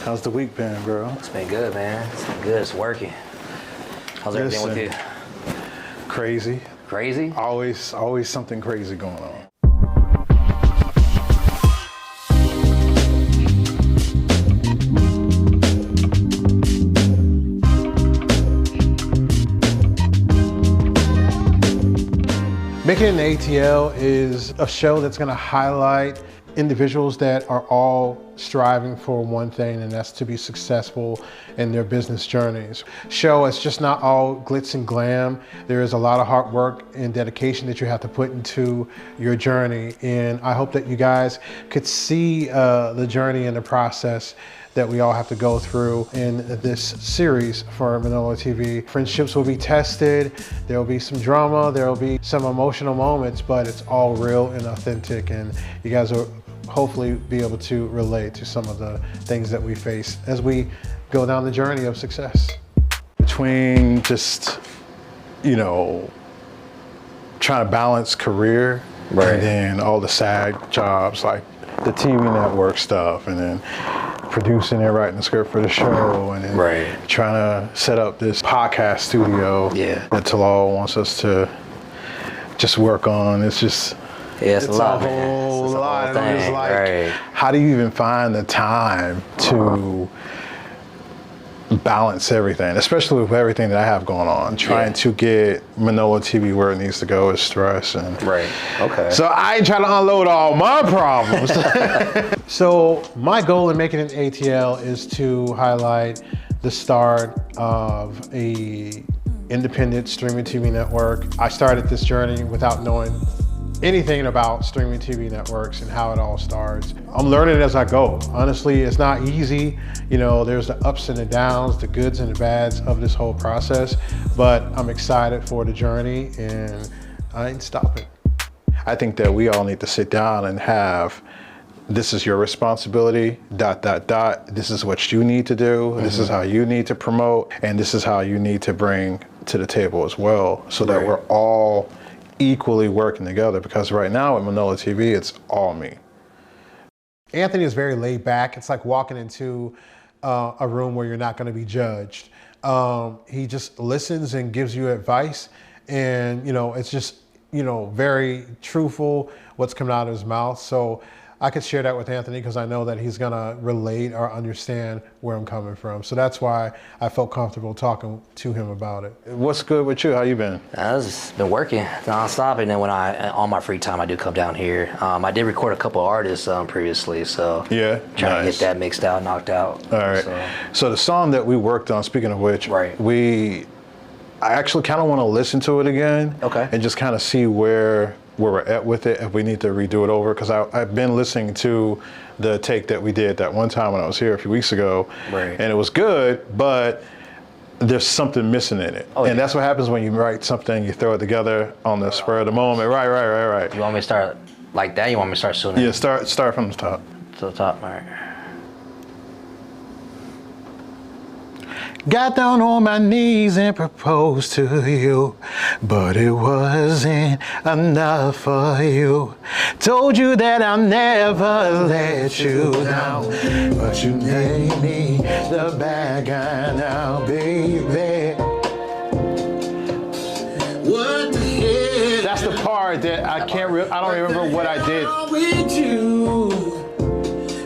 How's the week been, bro? It's been good, man. It's been good. It's working. How's everything with you? Crazy. Crazy? Always something crazy going on. Making It In The ATL is a show that's going to highlight individuals that are all striving for one thing, and that's to be successful in their business journeys. Show it's just not all glitz and glam. There is a lot of hard work and dedication that you have to put into your journey, and I hope that you guys could see the journey and the process that we all have to go through in this series for Manola TV. Friendships will be tested, there will be some drama, there will be some emotional moments, but it's all real and authentic, and you guys will hopefully be able to relate to some of the things that we face as we go down the journey of success. Between just, you know, trying to balance career, right, and then all the side jobs like the TV network stuff, and then producing and writing the script for the show, and then trying to set up this podcast studio that Talal wants us to just work on. It's just, it's a lot, a whole lot. And I'm just like, how do you even find the time to balance everything, especially with everything that I have going on? Trying to get Manola TV where it needs to go is stress. And so I ain't trying to unload all my problems. So my goal in Making It In ATL is to highlight the start of a independent streaming TV network. I started this journey without knowing anything about streaming TV networks and how it all starts. I'm learning as I go. Honestly, it's not easy. You know, there's the ups and the downs, the goods and the bads of this whole process, but I'm excited for the journey and I ain't stopping. I think that we all need to sit down and have, this is your responsibility, ... This is what you need to do. This is how you need to promote, and this is how you need to bring to the table as well, so that we're all equally working together, because right now at Manola TV, it's all me. Anthony is very laid back. It's like walking into a room where you're not going to be judged. He just listens and gives you advice, and you know, it's just, you know, very truthful what's coming out of his mouth. So I could share that with Anthony because I know that he's gonna relate or understand where I'm coming from. So that's why I felt comfortable talking to him about it. What's good with you? How you been? I've just been working nonstop, and then when on my free time, I do come down here. I did record a couple artists previously, so trying to get that mixed out, knocked out. All right. So the song that we worked on, speaking of which, I actually kind of want to listen to it again, and just kind of see where we're at with it, if we need to redo it over, because I've been listening to the take that we did that one time when I was here a few weeks ago, and it was good, but there's something missing in it. And that's what happens when you write something, you throw it together on the spur of the moment. Right. You want me to start like that? You want me to start sooner? Yeah, start from the top. To the top, all right. Got down on my knees and proposed to you, but it wasn't enough for you. Told you that I'll never let you down, but you made me the bad guy now, baby. What the hell? That's the part that I don't remember what I did. With you,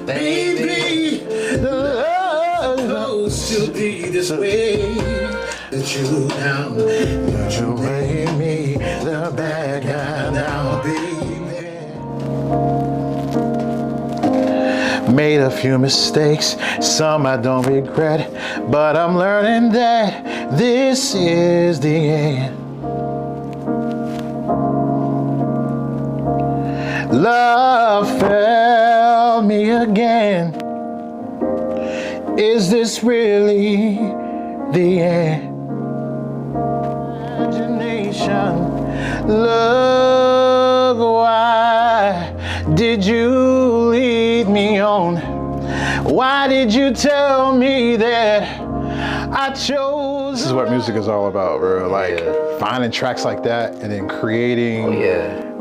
baby, the love supposed to be this way. Let you down, but you made me the bad guy now, baby. Made a few mistakes, some I don't regret, but I'm learning that this is the end. Love failed me again. Is this really the end? Imagination, look, why did you lead me on? Why did you tell me that I chose. This is what music is all about, bro. Like finding tracks like that and then creating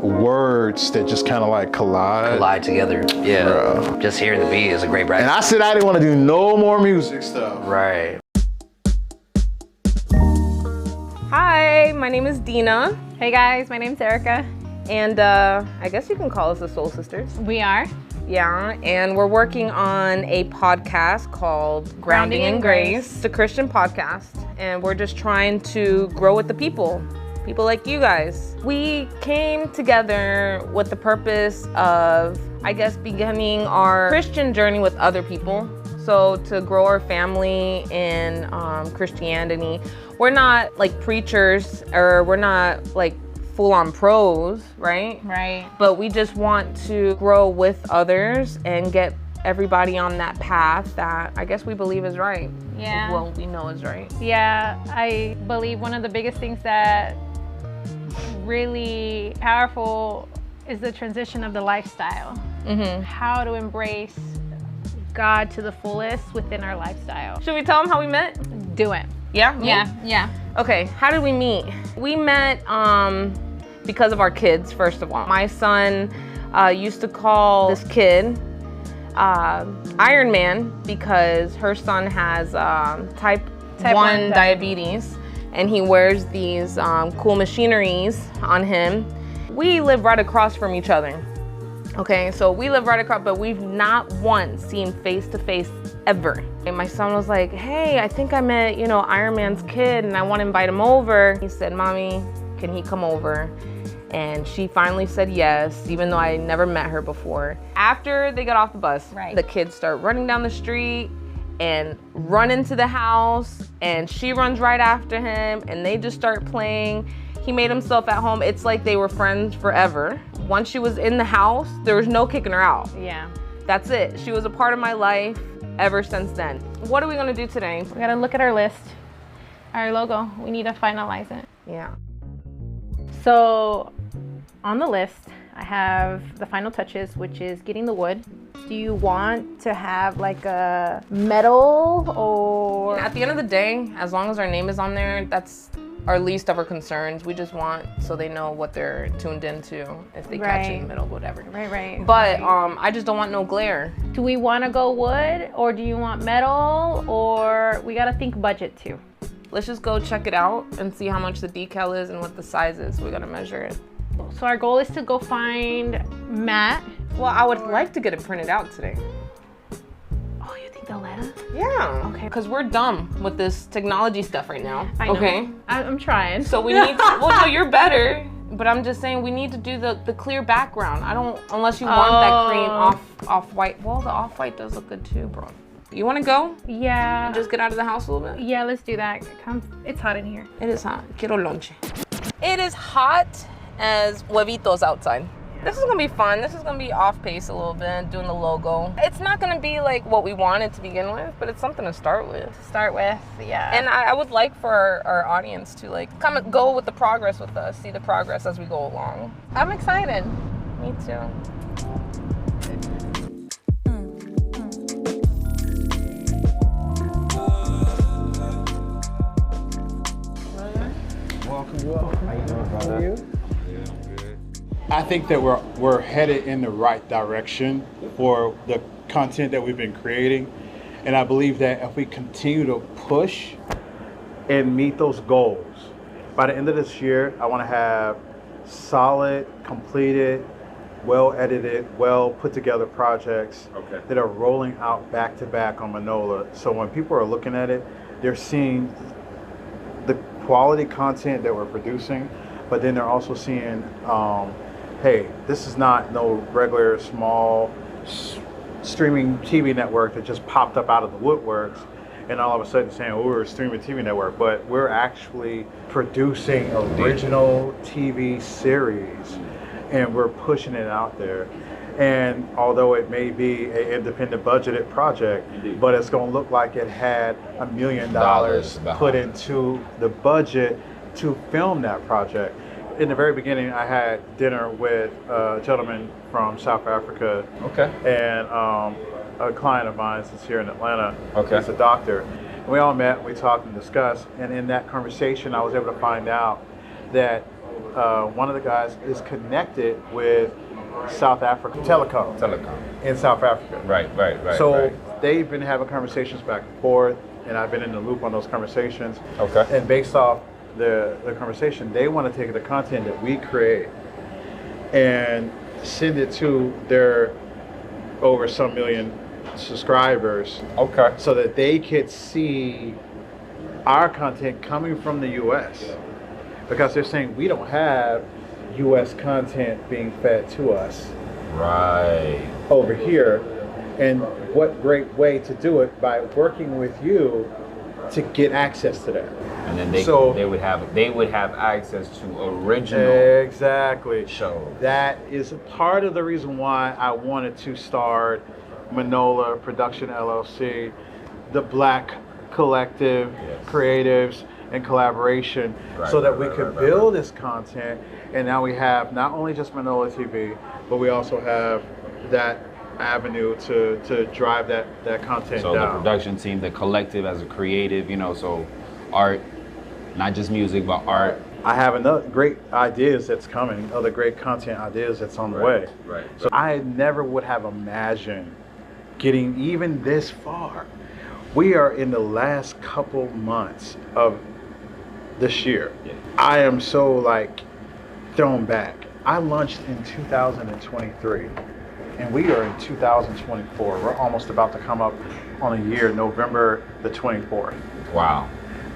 words that just kind of like collide together. Yeah, bro. Just hearing the beat is a great practice. And I said I didn't want to do no more music stuff. Right. Hi, my name is Dina. Hey guys, my name's Erica. And I guess you can call us the Soul Sisters. We are. Yeah, and we're working on a podcast called Grounding in Grace. It's a Christian podcast, and we're just trying to grow with the people like you guys. We came together with the purpose of, I guess, beginning our Christian journey with other people. So to grow our family in Christianity. We're not like preachers, or we're not like full-on pros, right? Right. But we just want to grow with others and get everybody on that path that I guess we believe is right. Yeah. Well, we know is right. Yeah, I believe one of the biggest things that really powerful is the transition of the lifestyle. Mm-hmm. How to embrace God to the fullest within our lifestyle. Should we tell them how we met? Do it. Yeah? Yeah. Okay, how did we meet? We met because of our kids, first of all. My son used to call this kid Iron Man because her son has type 1 diabetes, and he wears these cool machineries on him. We live right across from each other. Okay, so we live right across, but we've not once seen face to face ever. And my son was like, hey, I think I met, Iron Man's kid and I want to invite him over. He said, Mommy, can he come over? And she finally said yes, even though I never met her before. After they got off the bus, the kids start running down the street and run into the house, and she runs right after him, and they just start playing. He made himself at home. It's like they were friends forever. Once she was in the house, there was no kicking her out. Yeah. That's it. She was a part of my life ever since then. What are we gonna do today? We gotta look at our list, our logo. We need to finalize it. Yeah. So on the list, I have the final touches, which is getting the wood. Do you want to have like a metal or? At the end of the day, as long as our name is on there, that's our least of our concerns. We just want so they know what they're tuned into if they catch it in the middle, whatever. Right. But I just don't want no glare. Do we want to go wood, or do you want metal, or we got to think budget too? Let's just go check it out and see how much the decal is and what the size is. We gotta measure it. So our goal is to go find matte. Well, I would like to get it printed out today. Oh, you think they'll let us? Yeah. Okay. Because we're dumb with this technology stuff right now. I know. Okay. I'm trying. So we need to, well, no, you're better. But I'm just saying we need to do the clear background. I don't, unless you want that cream off-white. Well, the off-white does look good too, bro. You want to go? Yeah. And just get out of the house a little bit? Yeah, let's do that. It's hot in here. It is hot. Quiero lonche. It is hot as huevitos outside. This is gonna be fun. This is gonna be off pace a little bit, doing the logo. It's not gonna be like what we wanted to begin with, but it's something to start with. Yeah. And I would like for our audience to like come and go with the progress with us, see the progress as we go along. I'm excited. Me too. Welcome. How you doing, brother? How are you? Yeah, I'm good. I think that we're headed in the right direction for the content that we've been creating, and I believe that if we continue to push and meet those goals, by the end of this year, I want to have solid, completed, well-edited, well-put-together projects that are rolling out back-to-back on Manola. So when people are looking at it, they're seeing the quality content that we're producing, but then they're also seeing, hey, this is not no regular small streaming TV network that just popped up out of the woodworks and all of a sudden saying, oh, we're a streaming TV network, but we're actually producing original TV series and we're pushing it out there. And although it may be an independent budgeted project, but it's going to look like it had $1 million put into the budget to film that project. in the very beginning, I had dinner with a gentleman from South Africa. Okay. And a client of mine is here in Atlanta. Okay. He's a doctor. And we all met, we talked and discussed. And in that conversation, I was able to find out that one of the guys is connected with South Africa Telecom in South Africa. Right. So they've been having conversations back and forth, and I've been in the loop on those conversations. Okay. And based off the conversation, they want to take the content that we create and send it to their over some million subscribers. Okay. So that they could see our content coming from the US. Because they're saying we don't have US content being fed to us. Right. Over here. And what great way to do it by working with you to get access to that. And then they would have access to original shows. That is part of the reason why I wanted to start Manola Production LLC, the Black Collective Creatives and Collaboration, so that we could build this content. And now we have not only just Manola TV, but we also have that avenue to drive that content so down. The production team, the collective as a creative, so art, not just music, but art. I have another great ideas that's coming, other great content ideas that's on the way. Right. So I never would have imagined getting even this far. We are in the last couple months of this year. Yeah. I am so thrown back. I launched in 2023 and we are in 2024. We're almost about to come up on a year, November the 24th. Wow.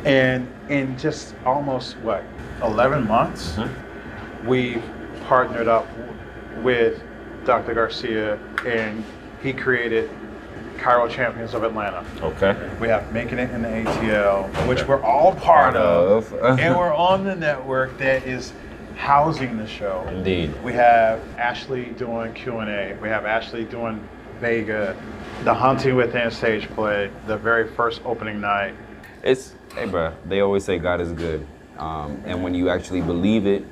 And in just almost 11 months, we've partnered up with Dr. Garcia, and he created Chiro Champions of Atlanta. Okay. We have Making It in the ATL, which we're all part of, and we're on the network that is housing the show. Indeed. We have Ashley doing Q&A. We have Ashley doing Vega, the Hunting Within stage play, the very first opening night. Hey bro, they always say God is good. And when you actually believe it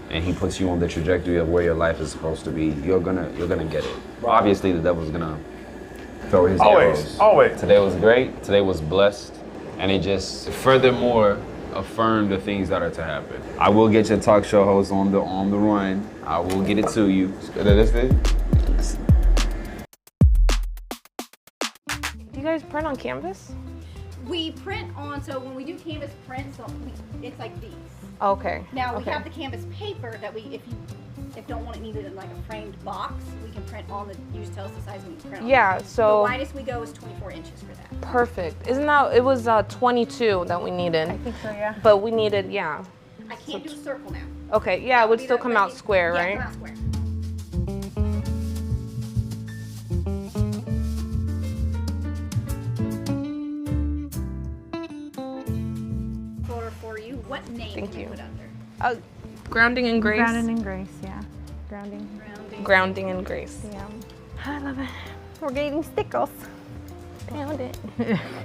and he puts you on the trajectory of where your life is supposed to be, you're gonna get it. Obviously the devil's gonna throw his arrows. Always. Today was great, today was blessed, and it just furthermore affirmed the things that are to happen. I will get your talk show host on the run. I will get it to you. That's it. Do you guys print on canvas? We print on, so when we do canvas prints, it's like these. Okay. Now we have the canvas paper that if you don't want it needed in like a framed box, we can print on you just tell us the size and we can print on. Yeah, so the widest we go is 24 inches for that. Perfect. Isn't that, it was 22 that we needed. I think so, yeah. But we needed, yeah. I can't do a circle now. Okay, yeah, it would still come out square, right? Yeah, come out square. For you, what name can you put under? Grounding and Grace. Grounding and Grace, yeah. Grounding and Grace. Yeah. I love it. We're getting stickles. Pound it.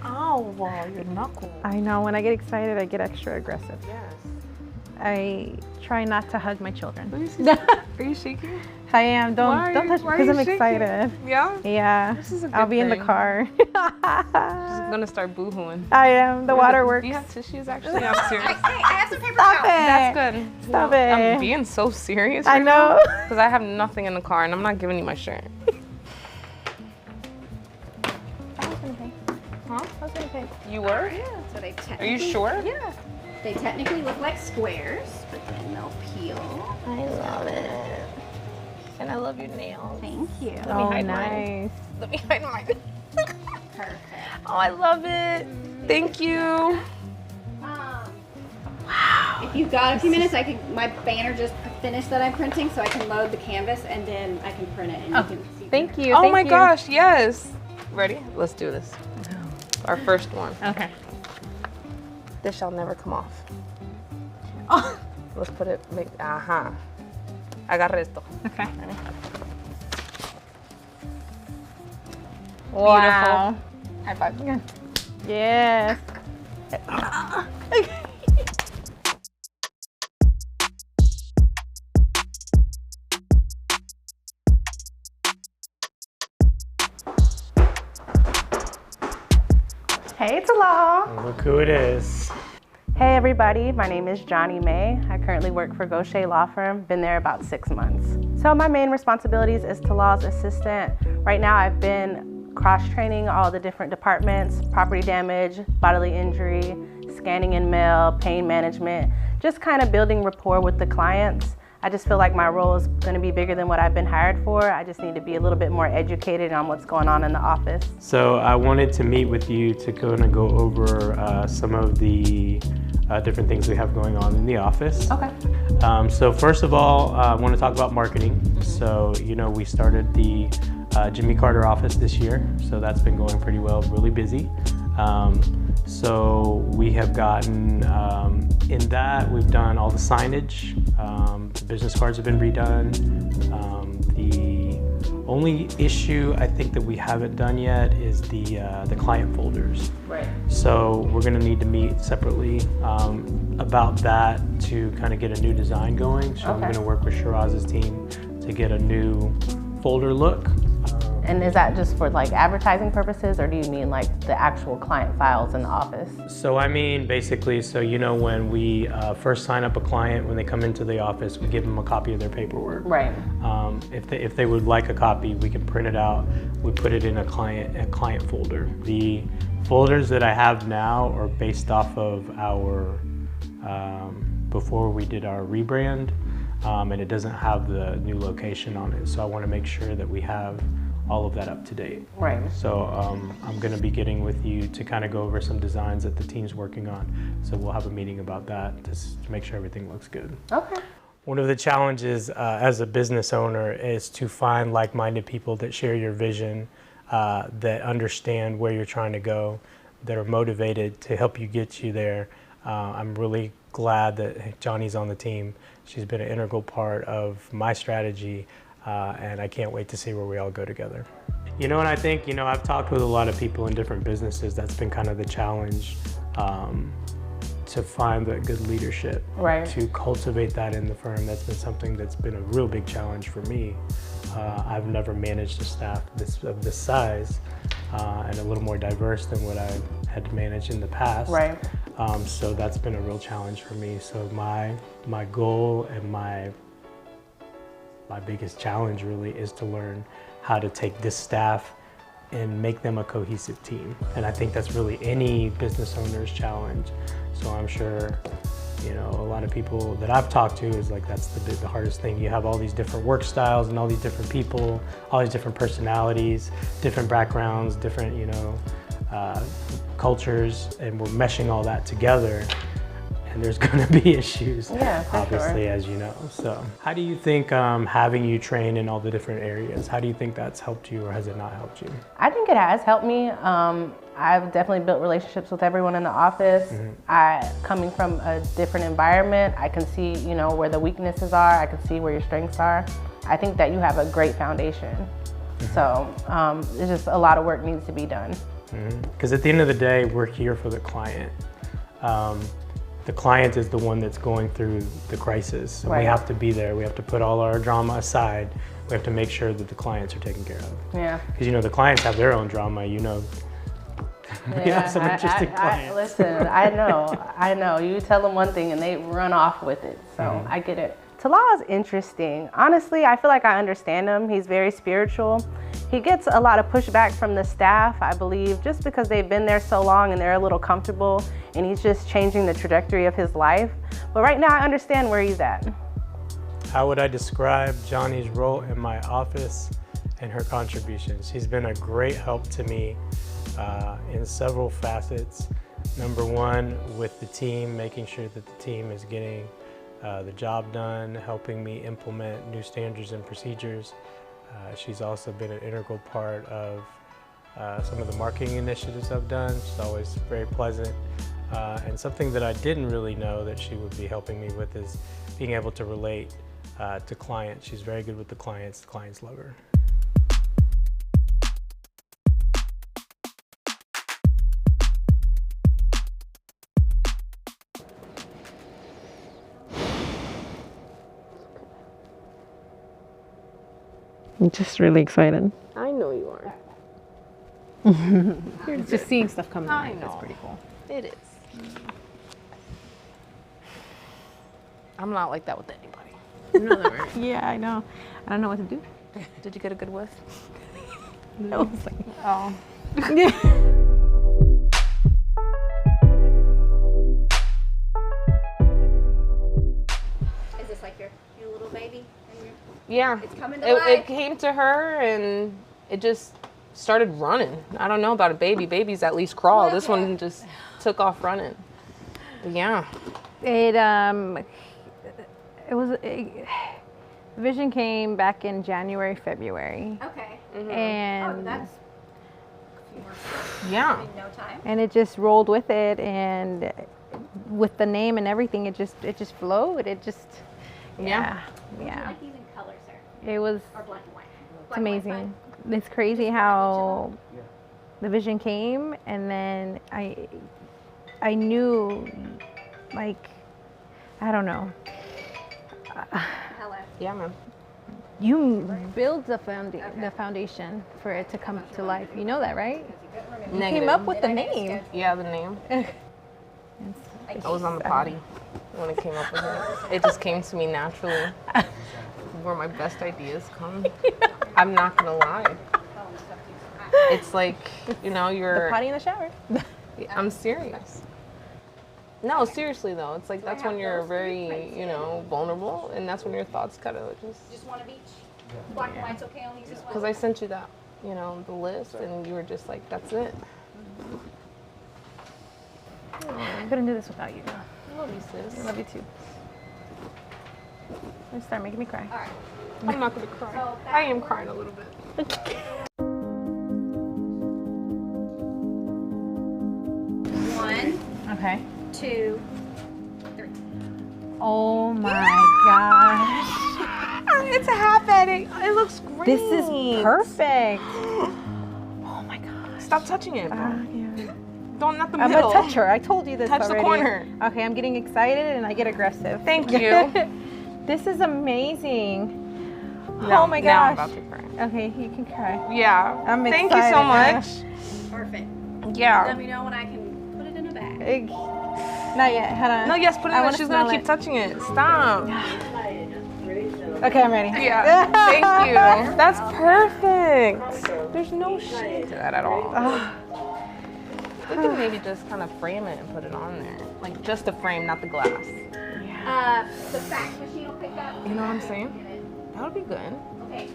Oh, wow, your knuckle. I know, when I get excited, I get extra aggressive. Yes. I try not to hug my children. Are you shaking? I am. Don't touch me because I'm excited. Yeah? Yeah. This is a good I'll be in the thing. car. She's gonna start boohooing. I am. The water works. Do you have tissues actually? I'm serious. I have some paper Stop towels. it. That's good. Stop it. I'm being so serious. I know. Because I have nothing in the car and I'm not giving you my shirt. I was gonna pay. Huh? I was gonna pay. You were? Yeah. So they Are you sure? Yeah. They technically look like squares, but then they'll peel. I love it. And I love your nails. Thank you. Let me hide mine. Let me hide mine. Perfect. Oh, I love it. Thank you. Wow. If you've got a few minutes, my banner just finished that I'm printing, so I can load the canvas and then I can print it and you can see. Thank you. Oh my gosh, yes. Ready? Let's do this. Our first one. Okay. This shall never come off. Oh. Let's put it, Agarre esto. Okay. Wow. High five. Yeah. Yes. Hey, Talal. Look who it is. Hey, everybody. My name is Johnny May. I currently work for Gaucher Law Firm. Been there about 6 months. So my main responsibilities as Talal's assistant. Right now, I've been cross-training all the different departments, property damage, bodily injury, scanning and mail, pain management, just kind of building rapport with the clients. I just feel like my role is going to be bigger than what I've been hired for. I just need to be a little bit more educated on what's going on in the office. So I wanted to meet with you to go over some of the different things we have going on in the office. Okay. So first of all, I want to talk about marketing. So, you know, we started the Jimmy Carter office this year. So that's been going pretty well, really busy. So we have gotten, in that, we've done all the signage, the business cards have been redone. The only issue I think that we haven't done yet is the client folders. Right. So we're gonna need to meet separately about that to kind of get a new design going. So I'm gonna work with Shiraz's team to get a new folder look. And is that just for like advertising purposes, or do you mean like the actual client files in the office? So I mean, basically, so you know, when we first sign up a client, when they come into the office, we give them a copy of their paperwork. Right. If they would like a copy, we can print it out. We put it in a client folder. The folders that I have now are based off of our before we did our rebrand, and it doesn't have the new location on it. So I want to make sure that we have all of that up to date. Right. So I'm going to be getting with you to kind of go over some designs that the team's working on. So we'll have a meeting about that to make sure everything looks good. Okay. One of the challenges as a business owner is to find like-minded people that share your vision, that understand where you're trying to go, that are motivated to help you get you there. I'm really glad that Johnny's on the team. She's been an integral part of my strategy. And I can't wait to see where we all go together. You know, and I think, you know, I've talked with a lot of people in different businesses. That's been kind of the challenge, to find that good leadership, right, to cultivate that in the firm. That's been something that's been a real big challenge for me. I've never managed a staff of this size and a little more diverse than what I've had to manage in the past. Right. So that's been a real challenge for me. So my goal and my biggest challenge really is to learn how to take this staff and make them a cohesive team. And I think that's really any business owner's challenge. So I'm sure, you know, a lot of people that I've talked to is like, that's the hardest thing. You have all these different work styles and all these different people, all these different personalities, different backgrounds, different, you know, cultures, and we're meshing all that together. And there's going to be issues, obviously, as you know. So how do you think having you train in all the different areas, how do you think that's helped you, or has it not helped you? I think it has helped me. I've definitely built relationships with everyone in the office. Coming from a different environment, I can see, you know, where the weaknesses are. I can see where your strengths are. I think that you have a great foundation. So there's just a lot of work needs to be done. Because at the end of the day, we're here for the client. The client is the one that's going through the crisis. So we have to be there. We have to put all our drama aside. We have to make sure that the clients are taken care of. Yeah. Because, you know, the clients have their own drama, you know. We have some interesting clients. Listen, I know. You tell them one thing and they run off with it. So I get it. Talal is interesting. Honestly, I feel like I understand him. He's very spiritual. He gets a lot of pushback from the staff, I believe, just because they've been there so long and they're a little comfortable, and he's just changing the trajectory of his life. But right now, I understand where he's at. How would I describe Johnny's role in my office and her contributions? She's been a great help to me in several facets. Number one, with the team, making sure that the team is getting the job done, helping me implement new standards and procedures. She's also been an integral part of some of the marketing initiatives I've done. She's always very pleasant. And something that I didn't really know that she would be helping me with is being able to relate to clients. She's very good with the clients love her. I'm just really excited. I know you are. You're just seeing stuff come in. I know. That's pretty cool. It is. I'm not like that with anybody. No, that right. Yeah, I know. I don't know what to do. Did you get a good whiff? I was like, Oh. Is this like your little baby? Yeah. It's coming to life. It came to her and it just started running. I don't know about a baby. Babies at least crawl. This one just took off running. But yeah. Vision came back in January, February. Okay. And That's a few months Yeah. in no time. and it just rolled with it, and with the name and everything, it just flowed. It just yeah. Like even colors are It was or black and white. it's amazing. It's crazy how the vision came, and then I knew, like, I don't know. Hello. Yeah, man. You build the foundation for it to come to life. You know that, right? You Negative. came up with the name. Yeah, the name. I was on the potty when it came up with it. It just came to me naturally. Where my best ideas come. I'm not gonna lie. It's like, you know, The potty in the shower. I'm serious. No, seriously though. It's like that's when you're very, you know, vulnerable, and that's when your thoughts kind of Just want a beach. Black and white's okay. Only use this one. Because I sent you that, you know, the list, and you were just like, that's it. I couldn't do this without you. I love you, sis. I love you too. You start making me cry. All right. I'm not gonna cry. I am crying a little bit. One, Okay. 2, 3. Oh my gosh. It's happening. It looks great. This is perfect. Oh my gosh. Stop touching it, bro. Yeah. Don't, not the I'm middle. gonna touch her. I told you this Touch the already. corner. Okay, I'm getting excited and I get aggressive. Thank you. This is amazing. No, Oh my now I'm gosh. about to cry. Okay, you can cry. Yeah. I'm Thank you so excited. much. Perfect. Yeah. Let me know when I can put it in a bag. Not yet. Hold on. No, yes, put it I in. wanna She's gonna smell keep it. touching it. Stop. Okay, I'm ready. Yeah. Thank you. That's perfect. There's no shade to that at all. We could maybe just kind of frame it and put it on there. Like just the frame, not the glass. The fax machine will pick up. You know what I'm saying? That would be good. Okay.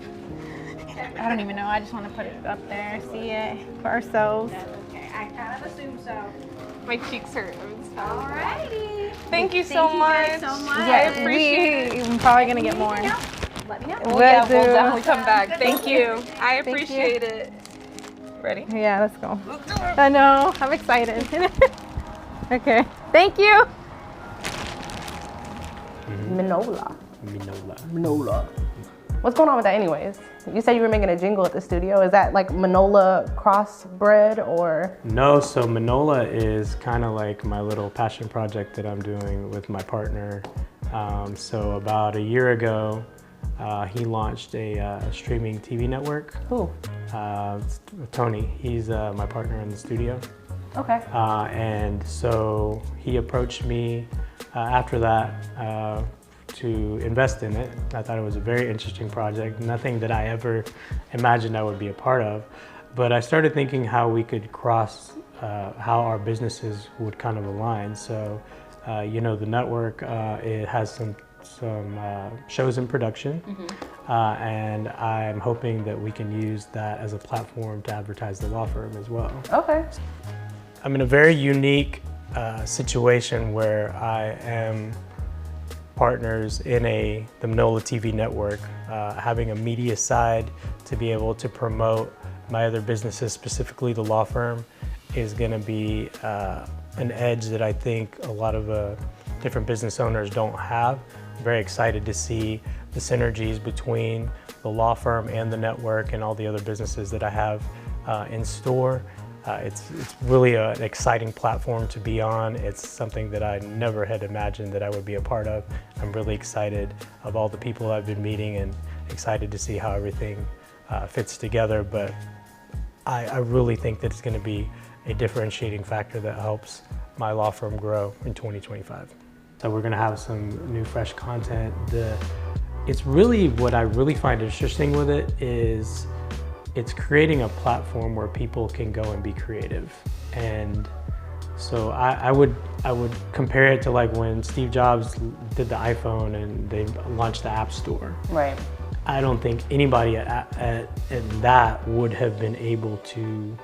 I don't even know. I just want to put it up there, see it for ourselves. Okay. I kind of assume so. My cheeks hurt. Alrighty. Thank you so much. Thank you guys so much. I appreciate it. I'm probably gonna get more. Let me know. Well, yeah, Will we'll do. definitely come back. Thank you. I Thank you. appreciate it. Ready? Yeah, let's go. I know. I'm excited. Okay. Thank you. Manola. What's going on with that anyways? You said you were making a jingle at the studio. Is that like Manola crossbred or? No, so Manola is kind of like my little passion project that I'm doing with my partner. So about a year ago, he launched a streaming TV network. Who? Tony, he's my partner in the studio. Okay. And so he approached me after that to invest in it. I thought it was a very interesting project, nothing that I ever imagined I would be a part of. But I started thinking how we could cross, how our businesses would kind of align. So, you know, the network, it has some shows in production, and I'm hoping that we can use that as a platform to advertise the law firm as well. Okay. I'm in a very unique situation where I am partners in the Manola TV network, having a media side to be able to promote my other businesses, specifically the law firm, is going to be an edge that I think a lot of different business owners don't have. I'm very excited to see the synergies between the law firm and the network and all the other businesses that I have in store. It's really an exciting platform to be on. It's something that I never had imagined that I would be a part of. I'm really excited of all the people I've been meeting and excited to see how everything fits together. But I really think that it's going to be a differentiating factor that helps my law firm grow in 2025. So we're going to have some new fresh content. It's really, what I really find interesting with it is it's creating a platform where people can go and be creative. And so I would compare it to like when Steve Jobs did the iPhone and they launched the App Store. Right. I don't think anybody at that would have been able to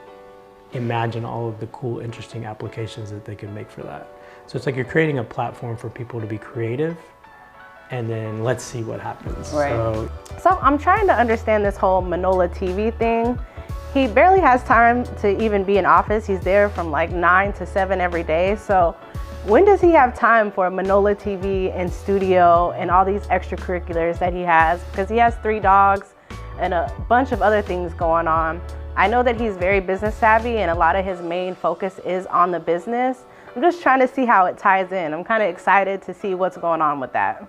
imagine all of the cool, interesting applications that they could make for that. So it's like you're creating a platform for people to be creative, and then let's see what happens. Right. So I'm trying to understand this whole Manola TV thing. He barely has time to even be in office. He's there from like 9 to 7 every day. So when does he have time for Manola TV and studio and all these extracurriculars that he has? Because he has 3 dogs and a bunch of other things going on. I know that he's very business savvy and a lot of his main focus is on the business. I'm just trying to see how it ties in. I'm kind of excited to see what's going on with that.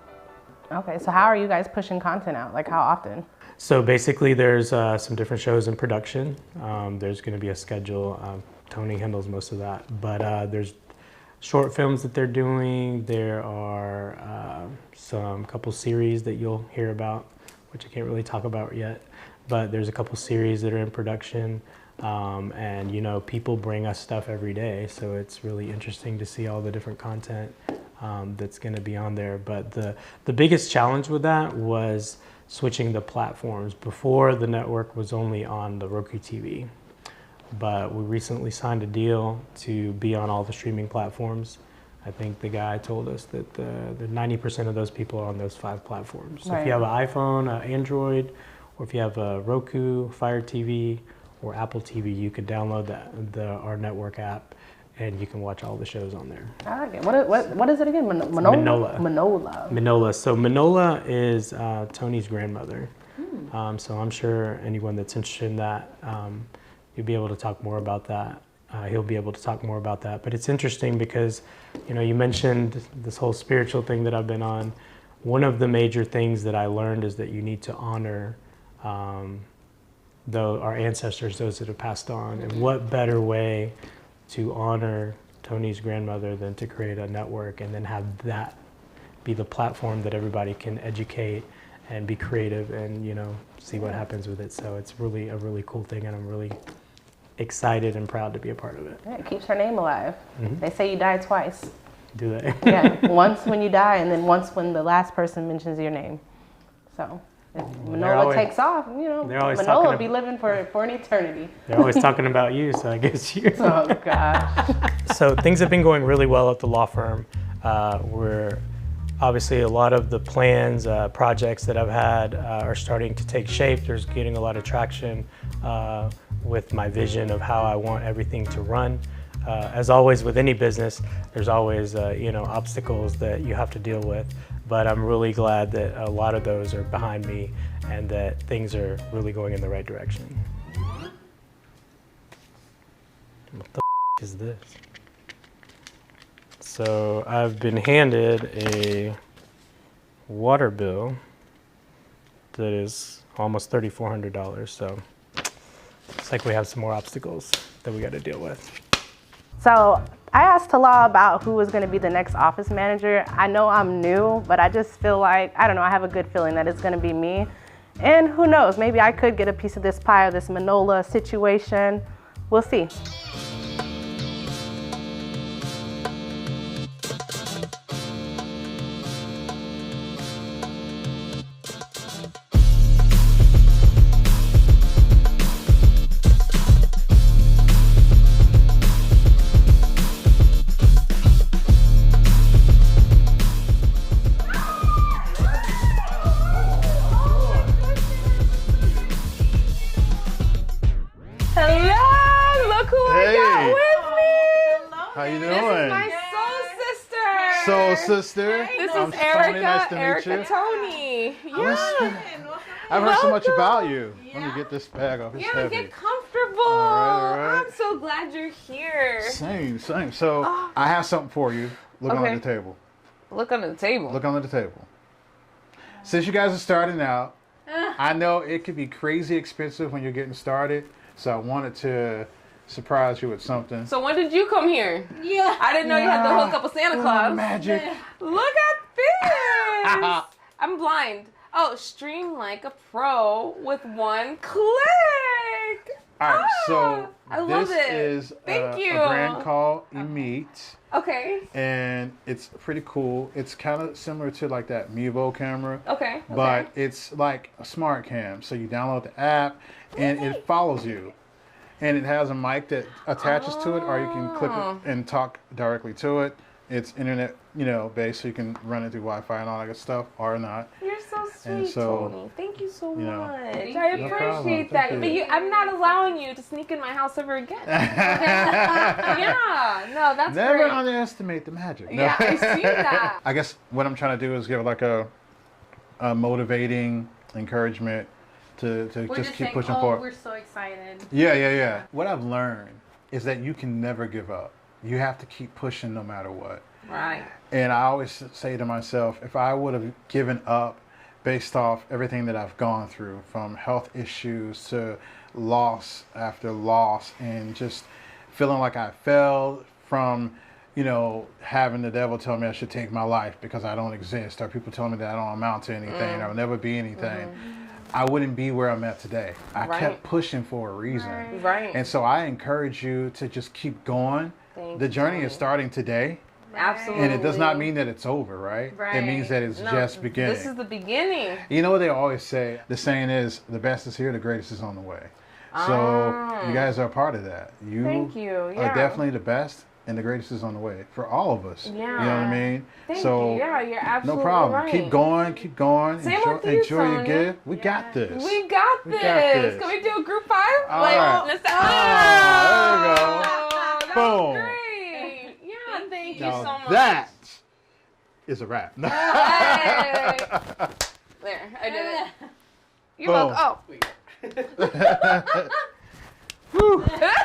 Okay, so how are you guys pushing content out? Like how often? So basically there's some different shows in production. There's going to be a schedule. Tony handles most of that, but there's short films that they're doing. There are some couple series that you'll hear about, which I can't really talk about yet, but there's a couple series that are in production. And you know, people bring us stuff every day, so it's really interesting to see all the different content that's going to be on there. But the biggest challenge with that was switching the platforms. Before, the network was only on the Roku TV, but we recently signed a deal to be on all the streaming platforms. I think the guy told us that the 90% of those people are on those 5 platforms. So if you have an iPhone, Android, or if you have a Roku, Fire TV, or Apple TV, you could download our network app, and you can watch all the shows on there. I like it. What is it again? Manola. Manola. Manola. So Manola is Tony's grandmother. So I'm sure anyone that's interested in that, you'll be able to talk more about that. He'll be able to talk more about that. But it's interesting because, you know, you mentioned this whole spiritual thing that I've been on. One of the major things that I learned is that you need to honor our ancestors, those that have passed on. And what better way to honor Tony's grandmother than to create a network and then have that be the platform that everybody can educate and be creative and, you know, see what happens with it. So it's really a really cool thing, and I'm really excited and proud to be a part of it. Yeah, it keeps her name alive. They say you die twice. Do they? Yeah, once when you die, and then once when the last person mentions your name. So if Manola takes off, you know, Manola will be living for an eternity. They're always talking about you, so I guess you. Oh gosh. So things have been going really well at the law firm. We're obviously a lot of the plans, projects that I've had are starting to take shape. There's getting a lot of traction with my vision of how I want everything to run. As always with any business, there's always you know, obstacles that you have to deal with. But I'm really glad that a lot of those are behind me and that things are really going in the right direction. What the is this? So I've been handed a water bill that is almost $3,400. So it's like we have some more obstacles that we got to deal with. So I asked Talal about who was going to be the next office manager. I know I'm new, but I just feel like, I don't know, I have a good feeling that it's going to be me. And who knows, maybe I could get a piece of this pie of this Manola situation. We'll see. Sister. This is Erica. Nice to meet you. Tony. Yeah. I've heard so much about you. Let me get this bag off. It's heavy. Get comfortable. All right. I'm so glad you're here. Same. So I have something for you. Look under the table. Look under the table. Look under the table. Since you guys are starting out, I know it could be crazy expensive when you're getting started. So I wanted to surprise you with something. So when did you come here? Yeah. I didn't know you had to hook up with Santa Claus. Magic. Look at this. I'm blind. Oh, stream like a pro with one click. All right, so I love this it. is Thank you. a brand called Meet. Okay. And it's pretty cool. It's kind of similar to like that Mevo camera. Okay. But it's like a smart cam. So you download the app and it follows you. And it has a mic that attaches to it, or you can click it and talk directly to it. It's internet, based, so you can run it through Wi-Fi and all that good stuff, or not. You're so sweet, And so, Tony. Thank you so much. Thank I you. appreciate No that. problem. But I'm not allowing you to sneak in my house ever again. Yeah. No, that's Never great. underestimate the magic. No. Yeah, I see that. I guess what I'm trying to do is give like a motivating encouragement to just keep pushing forward. We're so excited. Yeah. What I've learned is that you can never give up. You have to keep pushing no matter what. Right. And I always say to myself, if I would have given up based off everything that I've gone through, from health issues to loss after loss, and just feeling like I failed, from having the devil tell me I should take my life because I don't exist, or people telling me that I don't amount to anything, or I'll never be anything, I wouldn't be where I'm at today. I kept pushing for a reason. Right. And so I encourage you to just keep going. The journey is starting today. Absolutely. And it does not mean that it's over, right? Right. It means that it's just beginning. This is the beginning. You know what they always say? The saying is, the best is here, the greatest is on the way. So you guys are a part of that. You Thank you. are definitely the best, and the greatest is on the way for all of us. Yeah. You know what I mean? Thank so you. Yeah, you're absolutely no problem. right. Keep going. Same enjoy with you, enjoy your Tony. gift. We got this. We got this. Can we do a group 5? All right. Let's there you go. That Boom. was great. Yeah, thank you Now so much. that is a wrap. Hey. There, I did it. You're Boom. welcome. Oh.